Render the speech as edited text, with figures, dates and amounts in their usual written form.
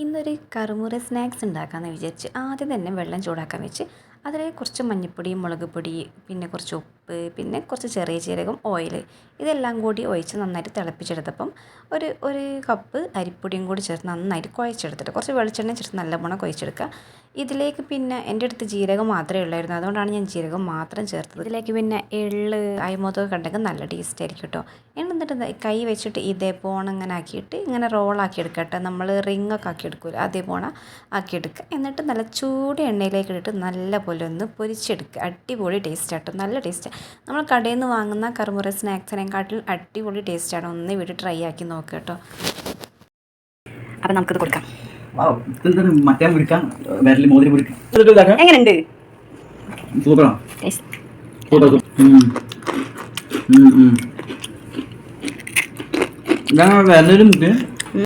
ഇന്നൊരു കറുമുറ സ്നാക്സ് ഉണ്ടാക്കാമെന്ന് വിചാരിച്ച് ആദ്യം തന്നെ വെള്ളം ചൂടാക്കാൻ വെച്ച് അതിലേക്ക് കുറച്ച് മഞ്ഞൾപ്പൊടി, മുളക് പൊടി, പിന്നെ കുറച്ച് ഉപ്പ്, പിന്നെ കുറച്ച് ചെറിയ ജീരകം, ഓയിൽ ഇതെല്ലാം കൂടി ഒഴിച്ച് നന്നായിട്ട് തിളപ്പിച്ചെടുത്തപ്പം ഒരു കപ്പ് അരിപ്പൊടിയും കൂടി ചേർത്ത് നന്നായിട്ട് കുഴച്ചെടുത്തിട്ട് കുറച്ച് വെളിച്ചെണ്ണ ചേർത്ത് നല്ലവണ്ണം കുഴച്ചെടുക്കുക. ഇതിലേക്ക് പിന്നെ എൻ്റെ അടുത്ത് ജീരകം മാത്രമേ ഉള്ളായിരുന്നു, അതുകൊണ്ടാണ് ഞാൻ ജീരകം മാത്രം ചേർത്തത്. ഇതിലേക്ക് പിന്നെ എള്ള്, അയമോദകം കണ്ടെങ്കിൽ നല്ല ടേസ്റ്റ് ആയിരിക്കും കേട്ടോ. എന്നിട്ട് കൈ വെച്ചിട്ട് ഇതേപോലെ ഇങ്ങനെ ആക്കിയിട്ട് ഇങ്ങനെ റോളാക്കി എടുക്കുക കേട്ടോ. നമ്മൾ റിങ്ങൊക്കെ ആക്കിയെടുക്കില്ല, അതേപോലെ ആക്കിയെടുക്കുക. എന്നിട്ട് നല്ല ചൂട് എണ്ണയിലേക്ക് ഇട്ടിട്ട് നല്ല പോലെ ഒന്ന് പൊരിച്ചെടുക്കുക. അടിപൊളി ടേസ്റ്റ് ആട്ടോ, നല്ല ടേസ്റ്റ്. നമ്മൾ കടയിൽ നിന്ന് വാങ്ങുന്ന കറുമുറ സ്നാക്സിനെക്കാട്ടിൽ അടിപൊളി ടേസ്റ്റാണ്. ഒന്ന് വീട്ടിൽ ട്രൈ ആക്കി നോക്കുക കേട്ടോ. അപ്പം നമുക്കിത് കൊടുക്കാം. എങ്ങനെയുണ്ട്? സൂപ്പറാണ്.